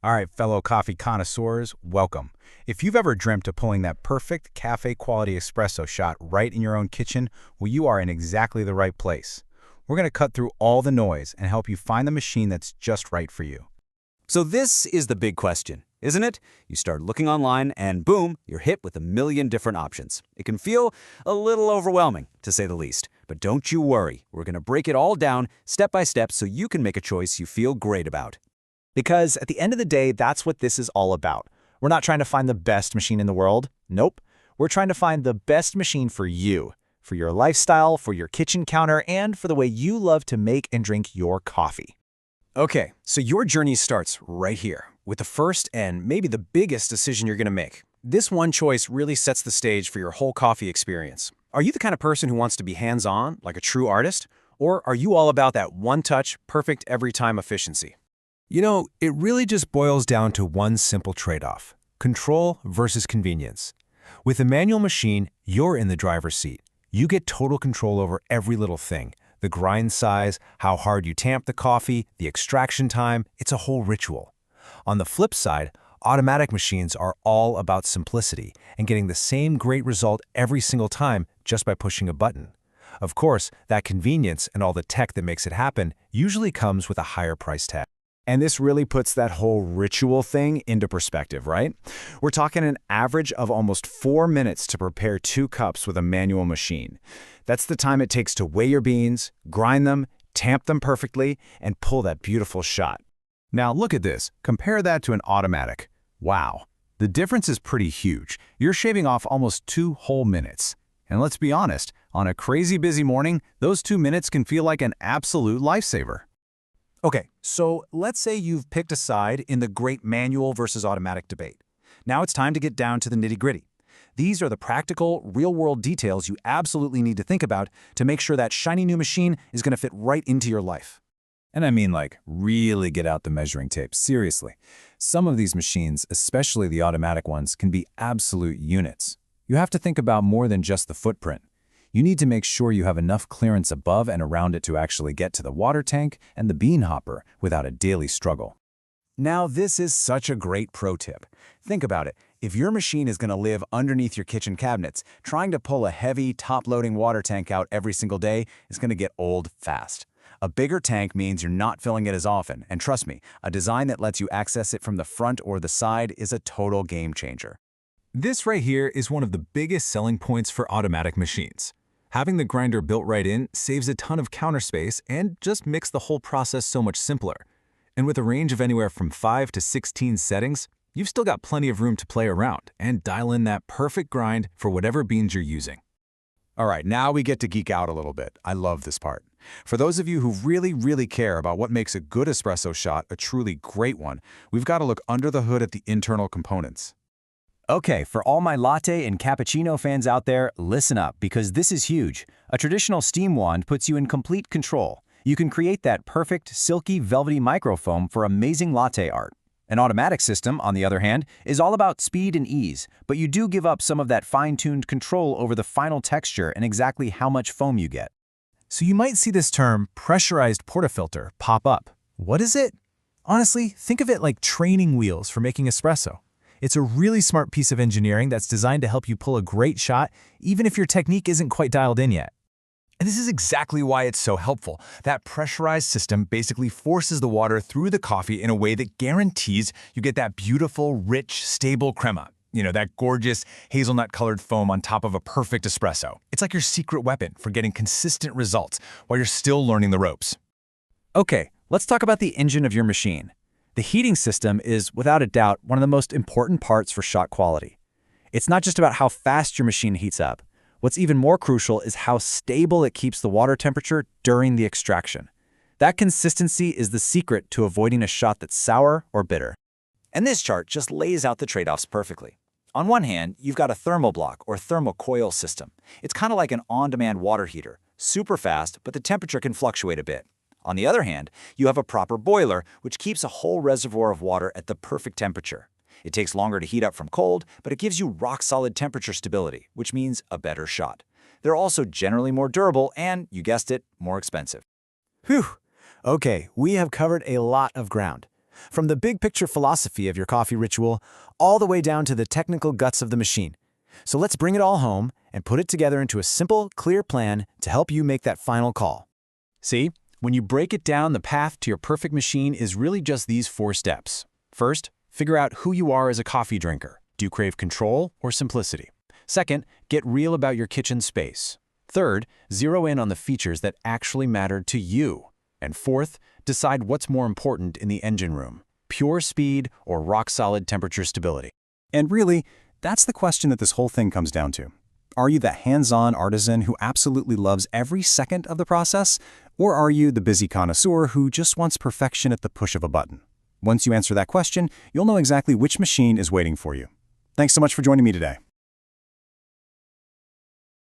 All right, fellow coffee connoisseurs, welcome. If you've ever dreamt of pulling that perfect cafe-quality espresso shot right in your own kitchen, well, you are in exactly the right place. We're going to cut through all the noise and help you find the machine that's just right for you. So this is the big question, isn't it? You start looking online and boom, you're hit with a million different options. It can feel a little overwhelming, to say the least. But don't you worry, we're going to break it all down step by step so you can make a choice you feel great about. Because at the end of the day, that's what this is all about. We're not trying to find the best machine in the world. Nope. We're trying to find the best machine for you, for your lifestyle, for your kitchen counter, and for the way you love to make and drink your coffee. Okay, so your journey starts right here, with the first and maybe the biggest decision you're going to make. This one choice really sets the stage for your whole coffee experience. Are you the kind of person who wants to be hands-on, like a true artist? Or are you all about that one-touch, perfect every-time efficiency? You know, it really just boils down to one simple trade-off: control versus convenience. With a manual machine, you're in the driver's seat. You get total control over every little thing. The grind size, how hard you tamp the coffee, the extraction time, it's a whole ritual. On the flip side, automatic machines are all about simplicity and getting the same great result every single time just by pushing a button. Of course, that convenience and all the tech that makes it happen usually comes with a higher price tag. And this really puts that whole ritual thing into perspective, right? We're talking an average of almost 4 minutes to prepare 2 cups with a manual machine. That's the time it takes to weigh your beans, grind them, tamp them perfectly, and pull that beautiful shot. Now look at this. Compare that to an automatic. Wow. The difference is pretty huge. You're shaving off almost 2 whole minutes. And let's be honest, on a crazy busy morning, those 2 minutes can feel like an absolute lifesaver. Okay, so let's say you've picked a side in the great manual versus automatic debate. Now it's time to get down to the nitty-gritty. These are the practical, real-world details you absolutely need to think about to make sure that shiny new machine is going to fit right into your life. And I mean, like, really get out the measuring tape, seriously. Some of these machines, especially the automatic ones, can be absolute units. You have to think about more than just the footprint. You need to make sure you have enough clearance above and around it to actually get to the water tank and the bean hopper without a daily struggle. Now this is such a great pro tip. Think about it. If your machine is going to live underneath your kitchen cabinets, trying to pull a heavy, top-loading water tank out every single day is going to get old fast. A bigger tank means you're not filling it as often, and trust me, a design that lets you access it from the front or the side is a total game changer. This right here is one of the biggest selling points for automatic machines. Having the grinder built right in saves a ton of counter space and just makes the whole process so much simpler. And with a range of anywhere from 5 to 16 settings, you've still got plenty of room to play around and dial in that perfect grind for whatever beans you're using. All right, now we get to geek out a little bit. I love this part. For those of you who really care about what makes a good espresso shot a truly great one, we've got to look under the hood at the internal components. Okay, for all my latte and cappuccino fans out there, listen up, because this is huge. A traditional steam wand puts you in complete control. You can create that perfect, silky, velvety microfoam for amazing latte art. An automatic system, on the other hand, is all about speed and ease, but you do give up some of that fine-tuned control over the final texture and exactly how much foam you get. So you might see this term, pressurized portafilter, pop up. What is it? Honestly, think of it like training wheels for making espresso. It's a really smart piece of engineering that's designed to help you pull a great shot, even if your technique isn't quite dialed in yet. And this is exactly why it's so helpful. That pressurized system basically forces the water through the coffee in a way that guarantees you get that beautiful, rich, stable crema. You know, that gorgeous hazelnut-colored foam on top of a perfect espresso. It's like your secret weapon for getting consistent results while you're still learning the ropes. Okay, let's talk about the engine of your machine. The heating system is, without a doubt, one of the most important parts for shot quality. It's not just about how fast your machine heats up. What's even more crucial is how stable it keeps the water temperature during the extraction. That consistency is the secret to avoiding a shot that's sour or bitter. And this chart just lays out the trade-offs perfectly. On one hand, you've got a thermoblock or thermocoil system. It's kind of like an on-demand water heater, super fast, but the temperature can fluctuate a bit. On the other hand, you have a proper boiler, which keeps a whole reservoir of water at the perfect temperature. It takes longer to heat up from cold, but it gives you rock-solid temperature stability, which means a better shot. They're also generally more durable and, you guessed it, more expensive. Whew. Okay, we have covered a lot of ground. from the big picture philosophy of your coffee ritual, all the way down to the technical guts of the machine. So let's bring it all home and put it together into a simple, clear plan to help you make that final call. See, when you break it down, the path to your perfect machine is really just these 4 steps. First, figure out who you are as a coffee drinker. Do you crave control or simplicity? Second, get real about your kitchen space. Third, zero in on the features that actually matter to you. And fourth, decide what's more important in the engine room, pure speed or rock-solid temperature stability. And really, that's the question that this whole thing comes down to. Are you the hands-on artisan who absolutely loves every second of the process? Or are you the busy connoisseur who just wants perfection at the push of a button? Once you answer that question, you'll know exactly which machine is waiting for you. Thanks so much for joining me today.